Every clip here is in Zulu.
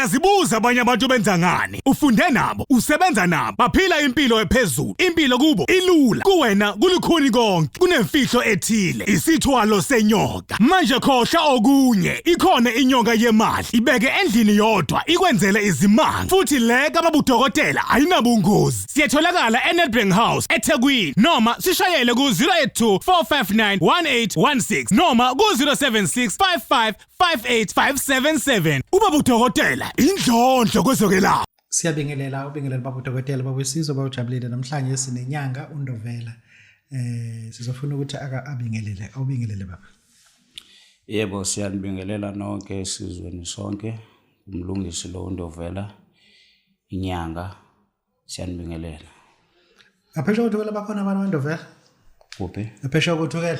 Uyazibuza abanye abantu benza ngani? Ufunde nabo, usebenza nabo, baphila impilo ephezulu. Impilo kubo ilula. Kuwena kulikhuni konke. Kunemfihlo ethile. Isithwalo senyoka. Manje khohla okunye. Ikhona inyoka yemali. Ibeke endlini yodwa ikwenzele izimanga. Futhi le kababudokotela ayinabungozi. Siyatholakala eNedbank House eThekwini noma sishayele ku 082 459 1816 noma ku 076 55 58577. Ubaba udokotela indlondlo kwezokwelapha. Siyabingelela baba udokotela babusizwe bawujabulile namhlanje sinenyanga uNdovela. Sizofuna ukuthi awubingelele baba. Yebo siyanibingelela nonke esizweni sonke. Umlungisi lo uNdovela inyanga siyanibingelela. Aphesha ukuthukela bakhona abantu uNdovela? Kuphi? Aphesha ukuthukela.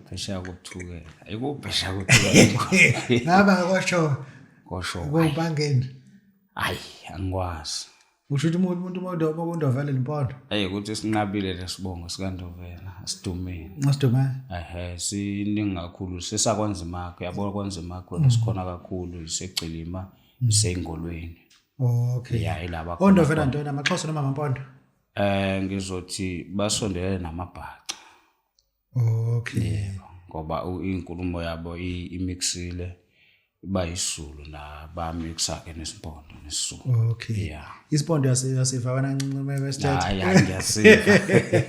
Phesha ukuthukela. Ayikuphesha ukuthukela. Ngaba kosho. Kubangeni. Hayi, angikwazi. Usho ukuthi umuntu uNdovela limpondo. Ukuthi sinqabile lesibongo sikaNdovela, asidumile. Asiduma. Siningi kakhulu sesakwanzimakho, yabona kwanzimakho sikhona kakhulu isegcilima isengolweni. Okay. Yeah, ilaba. uNdovela ntona amaXhosa noma amampondo? Ngizothi basondelene namabhaca. Okay. Ngoba inkulumo yabo imixile iba isizulu na ba mixa ke nesiphondo nesizulu. Okay. Yeah. Isipondo yasiva kancinci wesithathu. Hayi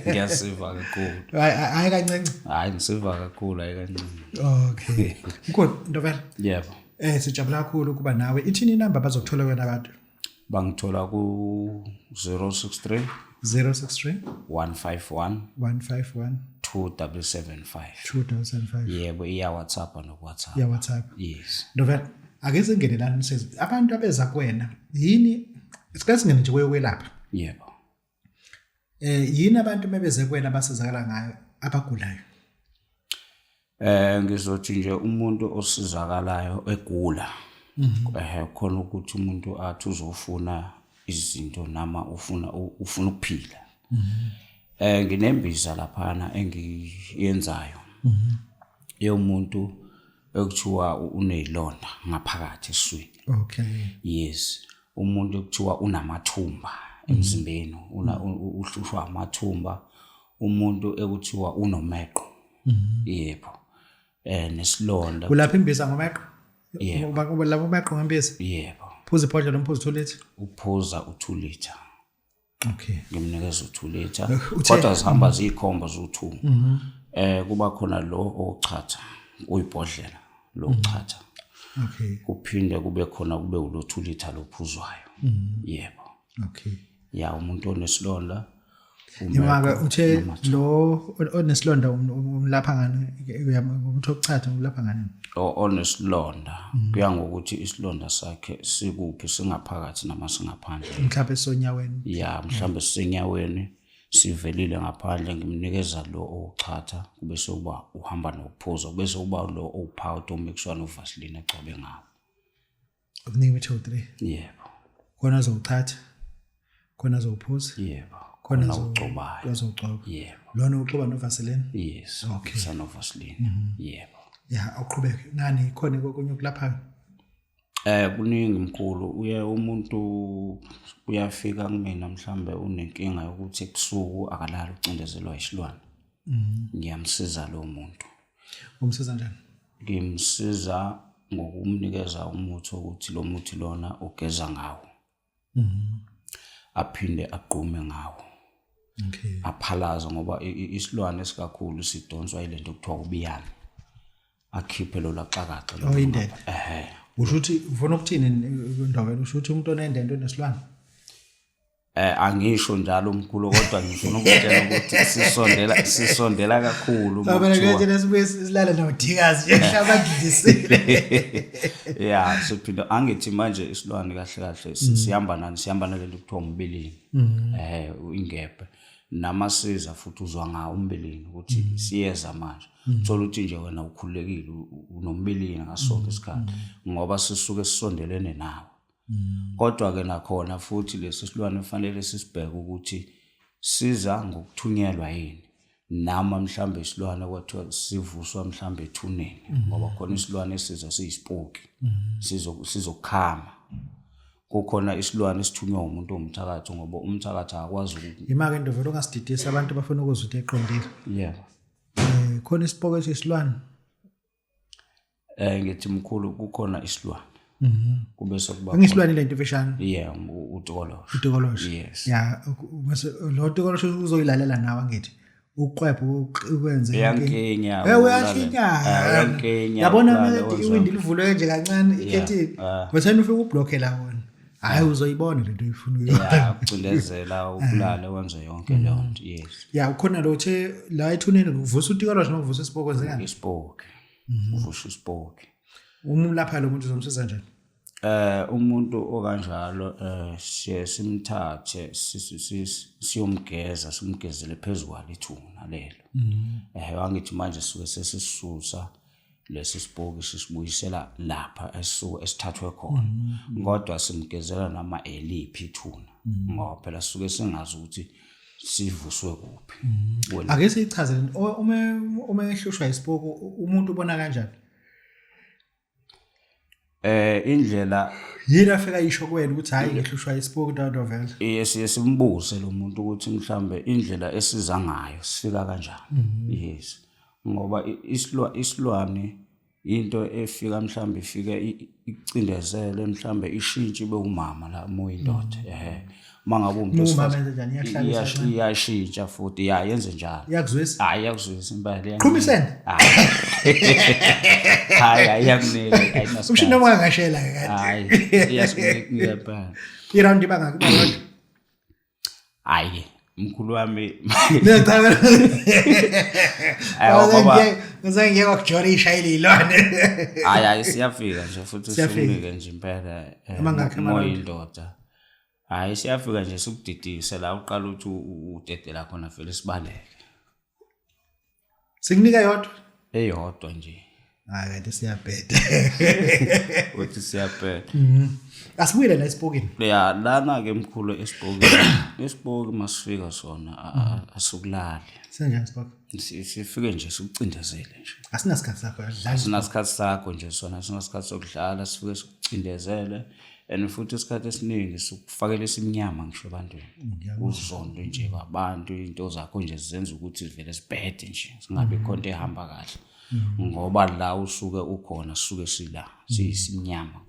ngiyasiva kakhulu. Hayi kancinci. Hayi ngisiva kakhulu hayi kancinci. Okay. Good Ndovela. Yebo. Sijabula kakhulu kuba nawe. Ithini inamba bazokuthola wena abantu? Bangithola ku 063 151 2775. 2005. Yebo iya WhatsApp no WhatsApp. Ya WhatsApp. Yes. Ndovela ake singenelana size. Abantu abeza kuwena yini sike singene nje kwelapha? Yebo. Yini abantu mebeze kuwena basizakala ngayo abagulayo? Ngizothi nje umuntu osizakalayo egula. Khona ukuthi umuntu athi uzofuna izinto nama ufuna ukuphila. Nginembiza laphana engiyenzayo. Umuntu ekuthiwa unezilonda ngaphakathi eswini. Okay. Yes. Umuntu ekuthiwa unamathumba emzimbeni, uhlushwa amathumba. Umuntu ekuthiwa unomeqo. Yebo. Nesilonda. Kulapha imbiza ngomeqo? Yebo. Lapho umeqo ngembiza? Yebo. Phuza ibhodlela umphuza 2 litha? Uphuza u2 litha. Okay. Ngimnikeza u2 litha. Kodwa zihamba zikhomba zo2. Kuba khona lo ochatha uyibhodlela lo ochatha. Okay. Kuphinde kube khona kube ulo2 litha lophuzwayo. Yebo. Okay. Ya umuntu onesilonda Imaka uthe lo onesilonda umlapha ngani umuntu ochatha umlapha ngani? Onesilonda kuya ngokuthi isilonda sakhe sikuphi singaphakathi nama singaphandle. Mhlawumbe sonyaweni. Ya mhlawumbe sisenyaweni sivelile ngaphandle ngimnikeza lo ochatha kube sokuba uhamba nokuphuza kube sokuba lo opowder omixwa no Vaseline egcobe ngawo. Ukunika 2 3. Yebo. Khona zochatha. Khona zophuza. Yebo. Khona zogcobayo. Uzogcoba. Yebo. Lona uxuba no Vaseline? Yes. Okay. Sana Vaseline. Yebo. Ya uqhubeke. Nani khona kokunye kulapha? Kuningi mkhulu umuntu uyafika kumina mhlambe unenkinga yokuthi ekusuku akalala ucindezelwa isilwane. Ngiyamsiza lo muntu. Umsiza njani? Ngimsiza ngokumnikeza umuthi ukuthi lo muthi lona ugeza ngawo. Aphinde aqume ngawo. Okay. Aphalaza ngoba isilwane esikakhulu sidonswa ilento okuthiwa ubiyana. Akhiphe lo laxakaxa lo. Indebe. Usho ukuthi ufuna ukuthini Ndovela usho ukuthi umuntu onendendo onesilwane? Angisho njalo mkhulu kodwa ngifuna ukutshela ukuthi sisondela kakhulu Abana ke nesibuye silala nodikazi ehlabadlisile. Yeah, siphinda angithi manje isilwane kahle sihamba nalento kuthiwa umbeleni. Ingebhe namasiza futhi uzwa ngawo umbeleni ukuthi siyeza manje. Uthola ukuthi nje wena ukhululekile unombeleni ngasonke isikhathi ngoba sisuke sisondelene nawe. Kodwa ke nakhona futhi lesisilwane kufanele sisibheke ukuthi siza ngokuthunyelwa yini. Nama mhlambe isilwane kwathiwa sivuswa mhlambe ethuneni ngoba khona isilwane esiza siyisipoki sizokhama kukhona isilwane esithunywa umuntu omthakathi ngoba umthakathi akwazi Imake ndovela ongasididisa abantu bafuna ukuzwa ukuthi eqondile. yeah Khona isipoko esisilwane. ngithi mkhulu kukhona isilwane kube sokuba Ngisilwane lento efishane. yeah uTokolosho Utokolosho. yes Ya, bese lo Tokolosho uzoyilalela nawe ngithi. Uqwepho ukwenze Uyankenya, uyankenya. Yabona manje iwindi livulwe nje kancane ikhethi. Bese ufika ublockela wona. Hayi uzoyibona lento uyifuna yeah ucindezela ukulala wenze yonke leyo nto yes Ya ukhona lo the la ethuneni uvusa uTokolosho noma uvusa isipoko kwenzekani? ispoke uvusha ispoke Lapha lo muntu uzomsiza njani? umuntu okanjalo siye simthathe siyomgeza simgezele phezulu ithuna lelo wangithi manje suke sesisusa lesi sipoki sisibuyisela lapha esithathwe khona kodwa simgezela nama eliphi ithuna ngoba phela suke singazi ukuthi sivuswe kuphi Ake sichaze uma ehlushwa isipoko umuntu ubona kanjani? Indlela Yini afika isho kuwena ukuthi hayi ngehlushwa isipoko ndovela. simbuze lo muntu ukuthi mhlambe indlela esiza ngayo sifika kanjani yes ngoba isilwane into efika mhlambe ifike icindezele mhlambe ishintshi beumama la moyindoda mangabe umuntu iyashintsha futhi yenze njalo Yakuzwisa? hayi yakuzwisa impela Qhumisene? hayi ayakunike ayinasikhathi Umshini ongangashela kade. hayi iyasinika phela Iround ibanga kodwa. hayi mkhulu wami Ngiyacabanga. ngoba Ngizange ukujorisha ililwane. hayi siyafika nje futhi sifunike nje impela moyindoda hayi siyafika nje sikudidise la uqala ukuthi udedela khona vele sibaleke Sikunika yodwa? eyodwa nje Hayi kanti siyabheda. uthi siyabheda Asibuyele la isipokini. ya lana ke mkhulu esipoki masifika sona asukulali Senjani isipoko? sifike nje sikucindezele nje Asinasikhathi sakho yadlala. sinasikhathi sakho nje sona sinasikhathi sokudlala sifike sikucindezele and futhi isikhathi esiningi sikufakela isimnyama ngisho ebantwini uzondo nje kwabantu into zakho nje zizenza ukuthi sivele sibhede nje singabe khonto ehamba kahle ngoba la usuke ukhona suke sila siyisimnyama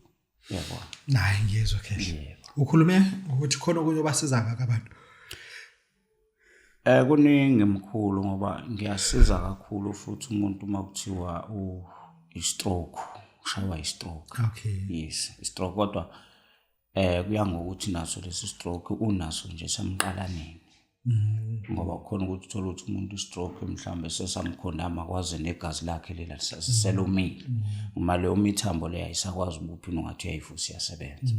yabo Hayi ngiyezwa kahle. Ukhulume ukuthi khona okunye obasiza ngaka abantu. Kuningi mkhulu ngoba ngiyasiza kakhulu futhi umuntu makuthiwa i-stroke ushaywa i-stroke Okay. yes i-stroke kodwa kuya ngokuthi naso lesi stroke unaso nje semqalaneni ngoba khona ukuthi uthola ukuthi umuntu stroke mhlambe sesamkhondama kwaze negazi lakhe lela selomile uma leyo mithambo leyo ayisakwazi ukuphina ungathi uyayivusa iyasebenza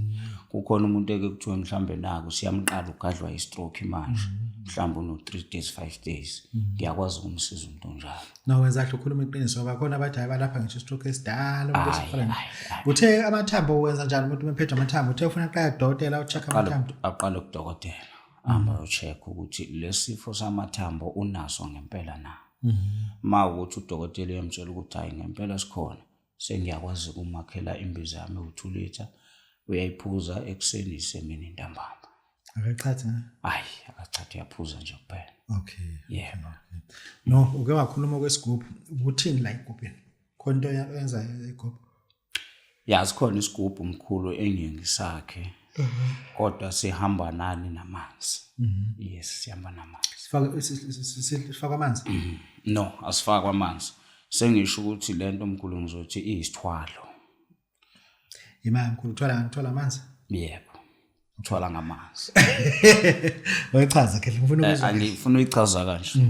kukhona umuntu eke kuthiwe mhlambe naku siyamqala ugadlwa i-stroke manje mhlambe no 3 days 5 days ngiyakwazi ukumsiza umuntu njalo Nawenza kahle ukhuluma iqiniso ngoba khona abathi abalapha ngisho stroke esidala umuntu esifana. Uthe amathambo wenza njani umuntu umephethe amathambo uthe ufuna aqala udokotela ucheck amathambo. Aqala kudokotela amba ucheck ukuthi lesifo samathambo unaso ngempela na ukuthi udokotela uyamtshela ukuthi hayi ngempela sikhona sengiyakwazi ukumakhela imbiza yami u2 liter uyayiphuza ekseni isemini ntambama Akachatha. hayi akachatha yaphuza nje kuphela Okay. yebo No, uke wakhuluma kwesigubhu uthini la igubhini? Khona into yenza igubhu. yazi khona isigubhu mkhulu engingisakhe kodwa sihamba nani namanzi yes sihamba namanzi Sifaka amanzi. no asifakwa amanzi sengisho ukuthi lento mkhulu ngizothi iyisithwalo Imali mkhulu uthola amanzi. yebo uthwala ngamanzi Wayichaza ke ngifuna ukuzwa. angifuna uyichaza kanje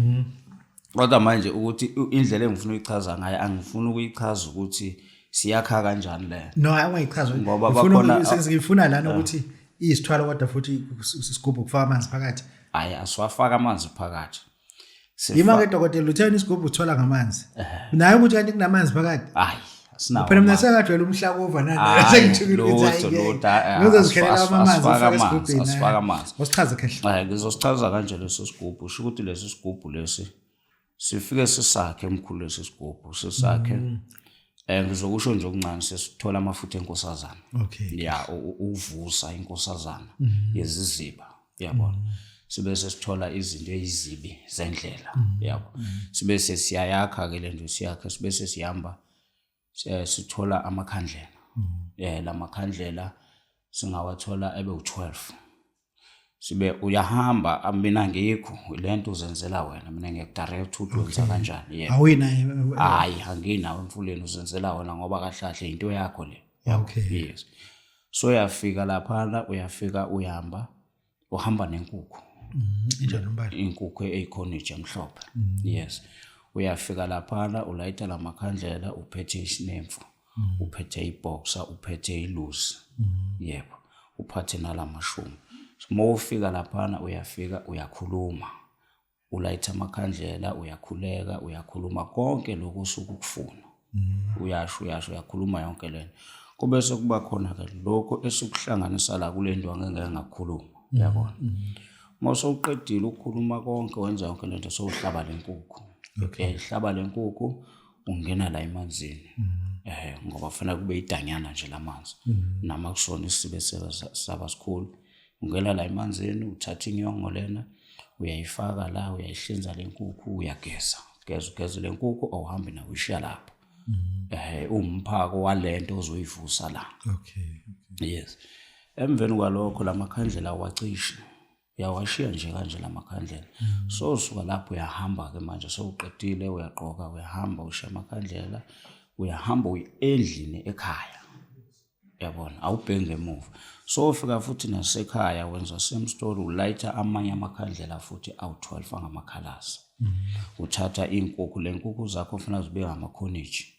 kodwa manje ukuthi indlela engifuna uyichaza ngayo angifuni ukuyichaza ukuthi siyakha kanjani le No angayichaza ngoba bakhona ngifuna lana ukuthi isithwalo kodwa futhi isigubhu kufaka amanzi phakathi. hayi asiwafaka amanzi phakathi Yima ke dokotela uthena isigubhu uthola ngamanzi. Naye ukuthi kanti kunamanzi phakathi. hayi asinawo Phela mina sekajwayele umhlakova nana sengithukile ukuthi hayi. Ngizozikhelela amanzi asifaka amanzi Wasichaza kahle. ngizosichaza kanje leso sigubhu usho ukuthi lesi sigubhu lesi sifike sisakhe emkhulu lesi sigubhu sisakhe Ngizokusho nje okuncane sesithola amafutha enkosazana. Okay. Ya uvusa inkosazana yeziziba yabona. Sibe sesithola izinto ezizibi zendlela yabo. Sibe sesiyayakha ke lento siyakha sibe sesihamba sithola amakhandlela. Lamakhandlela singawathola ebe u12. Sibe uyahamba mina ngikho lento uzenzela wena mina ngiyekudirect ukuthi wenza kanjani yebo. Awina Hayi anginawo emfuleni uzenzela wona ngoba kahlahle into yakho le. Okay. Yes. So uyafika lapha uyafika uyahamba uhamba nenkukhu. Injani umbala? Inkukhu eyikhoniji emhlophe. Yes. Uyafika lapha ulayita lamakhandlela uphethe isinemfu. Uphethe iboxer uphethe ilusi. Yebo. Uphathe nalamashumi. Mawufika lapha uyafika uyakhuluma. Ulayitha amakhandlela uyakhuleka uyakhuluma konke lokho usukufuna. Uyasho uyakhuluma yonke lento. Kube sekuba khona ke lokho esikuhlanganisa la kule ndwa ngeke ngakhuluma yabona. Mase uqedile ukukhuluma konke wenza yonke lento sowuhlaba lenkukhu. Ihlaba lenkukhu ungena la emanzini. Ngoba kufanele kube idanyana nje lamanzi. Nama kusona isibe saba sikhulu. Ungena la emanzini uthatha inyongo lena uyayifaka la uyayihlinza lenkukhu uyageza. Ugeza lenkukhu awuhambi nawe ushiya lapho. Umphako walento ozoyivusa la. Okay. Yes. Emveni kwalokho lamakhandlela wacisha. Uyawashiya nje kanje lamakhandlela. So usuka lapho uyahamba ke manje sowuqedile uyaqoka uyahamba ushiya amakhandlela uyahamba uyendlini ekhaya. Yabona awubhenge emuva. So ufika futhi nasekhaya wenza same story ulayitha amanye amakhandlela futhi awu12 angamakhalasi. Uthatha inkukhu lenkukhu zakho ufuna zibeka amakhoniji.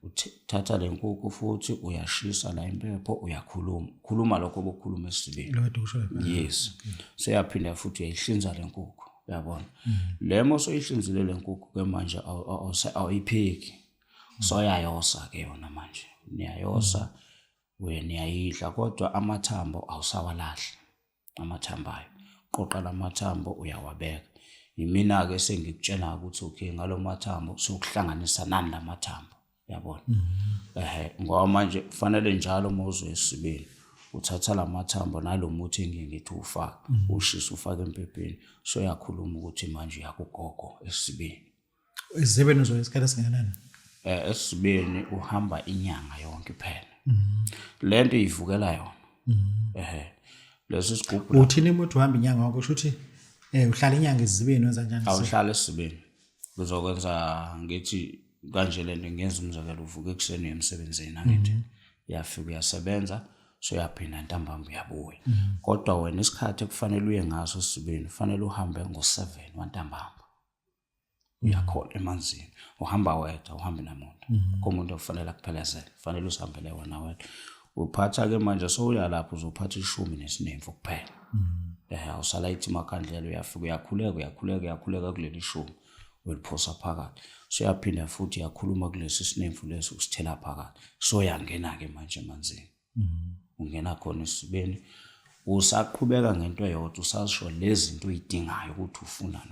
Uthatha lenkukhu futhi uyashisa la impepho uyakhuluma. Khuluma lokho obukhuluma esibeni. Lokho kusho. Yes. Seyaphinda futhi uyayihlinza lenkukhu. Uyabona. Lemo soyihlinzile lenkukhu ke manje awuyipheki. Soyayosa ke yona manje. Niyayosa niyayidla kodwa amathambo awusawalahli. Amathambo ayo. Qoqa lamathambo uyawabeka. Imina ke sengikutshela ukuthi okay ngalo mathambo sokuhlanganisa nani lamathambo. Yabona. Ngoba manje kufanele njalo mawuzo esibeni uthatha lamathambo nalomuthi ngithi ufaka ushisa ufaka empepeni so yakhuluma ukuthi manje uyakugogo esibeni. Izibeni uzoyisikhala singanani? Esibeni uhamba inyanga yonke phela. Lento ivukela yona. Leso sigubhu uthini umuntu uhamba inyanga wakho kusho ukuthi uhlala inyanga ezibeni wenza kanjani? Awuhlala esibeni. Uzokwenza ngithi kanje lento ngenza umzekelo uvuka ekuseni emsebenzini angithi. Uyafika uyasebenza so yaphinda ntambama uyabuya. Kodwa wena isikhathi kufanele uye ngaso esibeni kufanele uhambe ngo7 wantambama. Uyakhona emanzini. Uhamba wedwa uhambe namuntu. Komuntu okufanele akuphelezele. Kufanele usihambele wena wedwa. Uphatha ke manje so uya lapho uzophatha 14 kuphela. Awusalayithi amakhandlela uyafika uyakhuleka kuleli 10 weliphosa phakathi. So yaphinda futhi yakhuluma kulesi sinemfu leso usithela phakathi. So yangena ke manje emanzini. Ungena khona esibeni usaqhubeka ngento eyodwa usasho lezi zinto uyidingayo ukuthi ufuna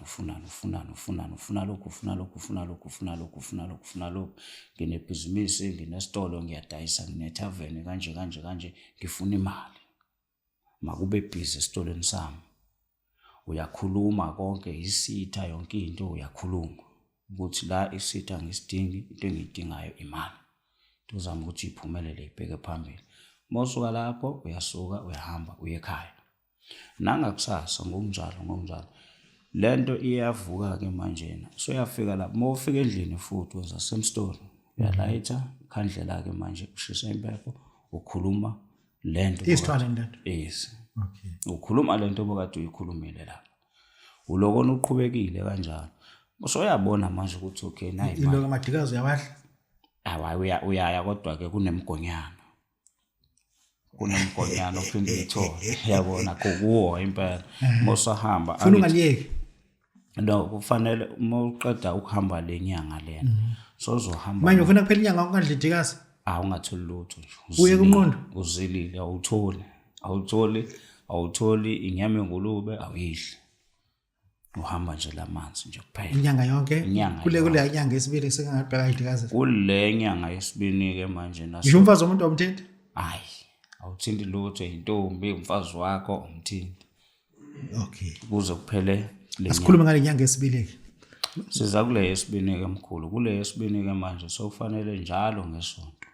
lokhu. Nginebhizinisi, nginesitolo, ngiyadayisa, nginethaveni kanje ngifuna imali. Makube busy esitolweni sami. Uyakhuluma konke isitha yonke into uyakhuluma. Ukuthi la isitha ngisidingi into engiyidingayo imali. Tuzama ukuthi iphumelele ibheke phambili. Mawusuka lapho uyasuka uyahamba uye ekhaya. Nangakusasa ngokunjalo. Lento iyavuka ke manje. So uyafika lapho mawufika endlini futhi wenza same story. Uyalayitha ikhandlela ke manje ushisa impepho ukhuluma lento. Isithwala ndaba. Yes. Okay. Ukhuluma lento obokade uyikhulumile lapha. Ulokho uqhubekile kanjalo. Usuyabona manje ukuthi okay nayi manje. Iloko amadikazi uyawahla. Uyaya kodwa ke kunemgonyana. Kunemgonyana uphinde uyithole. Yabona kuwo impela. Mosahamba. Ufuna ungaliyeki. No kufanele uma uqeda ukuhamba lenyanga lena. Sozohamba. Manje ufuna kuphela inyanga ukadla idikazi? Ungatholi lutho nje. Uye kunqondo. Uzilile awutholi inyama engulube awuyidli. uhamba nje lamanzi nje kuphela inyanga yonke Inyanga kule yonke. inyanga yesibili sekangabheka idikazi kule nyanga yesibini ke manje ngisho umfazi womuntu omthinti hayi awuthinti lutho intombi umfazi wakho umthinti okay kuze kuphele le asikhulume ngale nyanga yesibili ke siza kule yesibini ke mkhulu kule yesibini ke manje sokufanele njalo ngesonto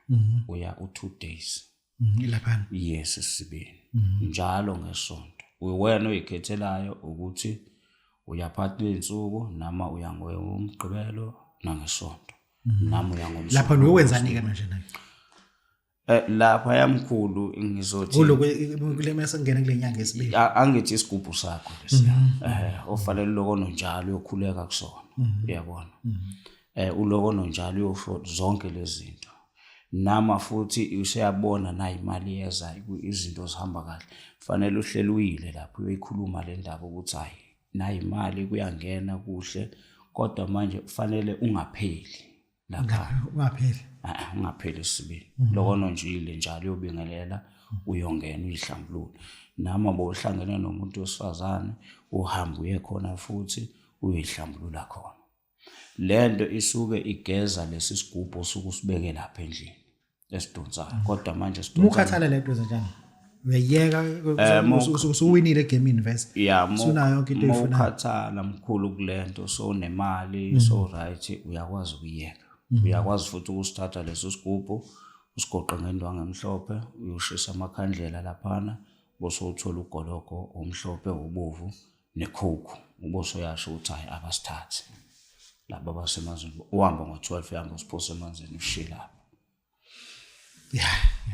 uya u2 days ilaphana yes sibini njalo ngesonto wena oyikhethelayo ukuthi uyaphatha insuku nama uya ngomgqibelo nangesonto nami uya ngomsuku lapha niyokwenzani ke manje nayo lapha yamkhulu ngizothi kule mase ngena kule nyanga yesibili angithi isigubhu sakho lesiya ofanele lokono njalo uyokhuleka kusona uyabona ulokono njalo uyosho zonke lezi zinto nama futhi useyabona na imali yeza izinto zihamba kahle fanele uhlele uyile lapho uyoyikhuluma le ndaba ukuthi hayi na imali kuyangena kuhle kodwa manje kufanele ungapheli lapha ungapheli sibili lokono njile njalo uyobingelela uyongena uyihlambulule nama bohlangene nomuntu wesifazane uhamba uye khona futhi uyihlambulula khona lento isuke igeza lesi sigubhu sokusibeke lapha endlini esidonsayo kodwa manje sidonsa ukhathala lento kanjani uyayeka usuwinile egamini vese yeah sunayo yonke into efuna ukhathala mkhulu kulento so nemali so right uyakwazi ukuyeka uyakwazi futhi ukusithatha leso sigubhu usigoqe ngendwangu emhlophe uyoshisa amakhandlela laphana bose uthola ugoloko omhlophe obovu nekhokho ubose uyasho ukuthi hayi abasithathe laba basemazweni uhamba ngo12 yamba usiphose emanzini ushila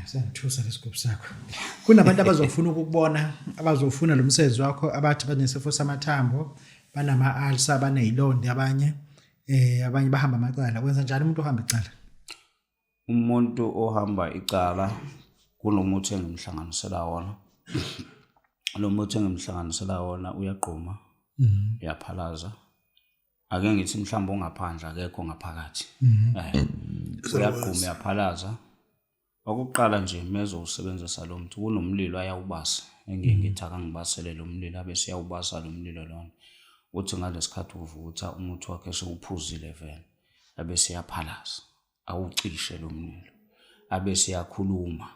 sengithusa lesigubhu sakho kunabantu abazofuna ukukubona abazofuna lo msebenzi wakho abathi banesifo samathambo banama ulcer banezilonda abanye bahamba amacala kwenza njalo umuntu ohamba icala umuntu ohamba icala kunomuthi engimhlanganisela wona lo muthi engimhlanganisela wona uyaqhuma uyaphalaza ake ngithi mhlawumbe ongaphandle akekho ngaphakathi uyaqhuma uyaphalaza okuqala nje mezo usebenzisa lo muntu kunomlilo ayawubasa ngithi akangibasele lo mlilo abe siyawubasa lo mlilo lona uthi ngalesikhathi uvutha umuthi wakhe sewuphuzile vele abe siyaphalaza awucishe lo mlilo abe siyakhuluma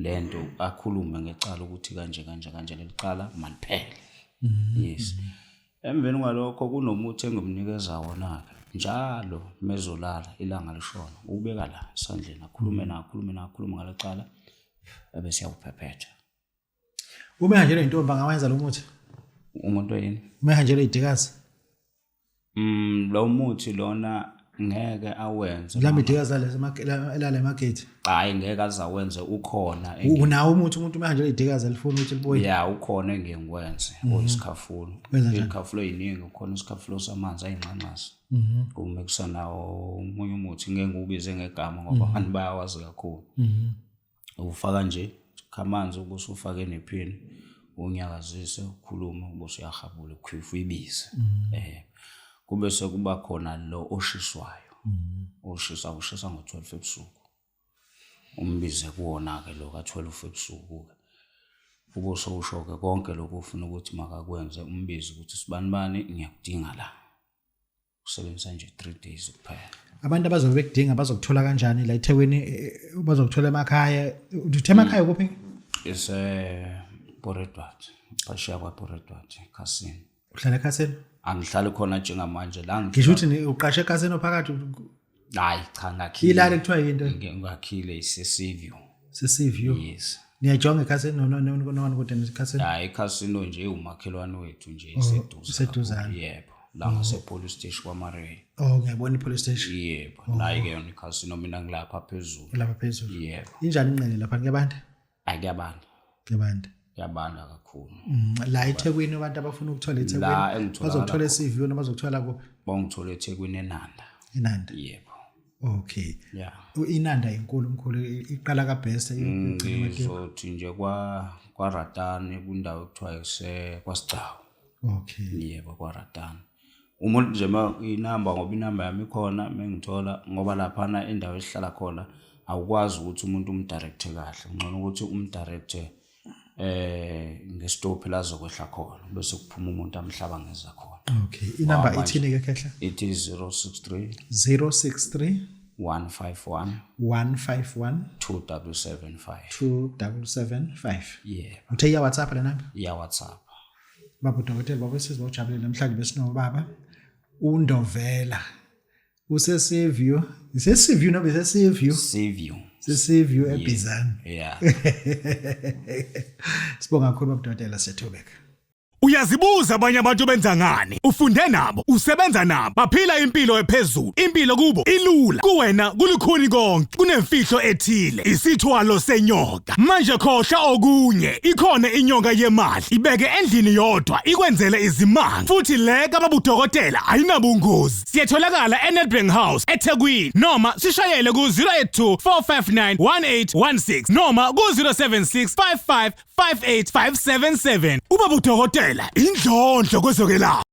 lento akhulume ngecala ukuthi kanje lelicala maliphele yes emveni kwalokho kunomuthi engimnikeza wona njalo mezolala ilanga lishona ubeka la esandleni akhulume ngalecala abe siyawuphephetha uma kanjalo intombi angawenza lo muthi umuntu oyini uma kanjalo idikazi lo muthi lona ngeke awenze mhlawumbe idikazi elale emarket hayi ngeke azawenze ukhona unawo umuntu uma kanjalo idikazi alifuna ukuthi liboye yeah ukhona engikwenze oyisikhafulo isikhafulo eyiningi ukhona isikhafulo samanzi ayinqanqaza uma kusanawo umunye umuthi ngeke ngiubize ngegama ngoba abantu bayawazi kakhulu ufaka nje khamanzi ubuse ufake nephini unyakazise ukhuluma ubuse uyahabula ukhifu ibize kube sekuba khona lo oshiswayo ushisa ngo12 ebusuku umbize kuona ke lo ka12 ebusuku ubuse ushoke konke lokho ufuna ukuthi makakwenze umbize ukuthi sibani ngiyakudinga la usebenzisa nje 3 days kuphela abantu abazobe bekudinga bazokuthola kanjani la eThekwini bazokuthola emakhaya uthe emakhaya kuphi Poretwater phashiya kwa Poretwater Khasini uhlala eKhasini angihlali khona njengamanje la ngisho ukuthi uqashe eKhasini ophakathi hayi cha ngakhile ilale kuthiwa into ngakhile iseSeaview yes niyajonga eKhasini nona kodwa eKhasini hayi eKhasini nje umakhelwane wethu nje iseduzane yebo la ngase police station kwaMarey ngiyabona ipolice station yebo nayi ke yona iKhasini mina ngilapha phezulu yebo injani inqele lapha kuyabantu yabanda kakhulu la eThekwini abantu abafuna ukuthola eThekwini bazokuthola eSeaview noma bazokuthola kuphi bangithola eThekwini eNanda yebo okay yeah iNanda inkulu iqala kaBest ngizothi nje kwa Ratani kundawo ekuthiwa kwaSigcawu okay yebo kwa Ratani umuntu nje inamba ngoba inamba yami ikhona mengithola ngoba lapha na indawo esihlala khona awukwazi ukuthi umuntu umdirecte kahle ngcono ukuthi umdirecte ngesitophi la zokwehla khona bese kuphuma umuntu amhlaba ngeza khona. Okay, inamba ithini ke Khehla? It is 063 063 151 151 2775. 2775. Yeah, Uthe ya WhatsApp le namba? ya WhatsApp. Baba Dr. Baba sizojabule namhlanje besino baba uNdovela. Useseview. Iseseview no beseseview? Save you. Seseview eBizana. Yeah. Sibonga kakhulu Baba Dr. Sethobeka. Uyazibuza abanye abantu benza ngani? Ufunde nabo, usebenza nabo, baphila impilo ephezulu. Impilo kubo ilula. Kuwena kulikhuni konke, kunemfihlo ethile. Isithwalo senyoka. Manje khohla okunye. Ikhona inyoka yemali. Ibeke endlini yodwa, ikwenzele izimanga. Futhi le kababudokotela ayinabungozi. Siyatholakala eNedbank House eThekwini noma sishayele ku 082 459 1816 noma ku 076 55 58577. Ubaba udokotela indlondlo kwezokwelapha.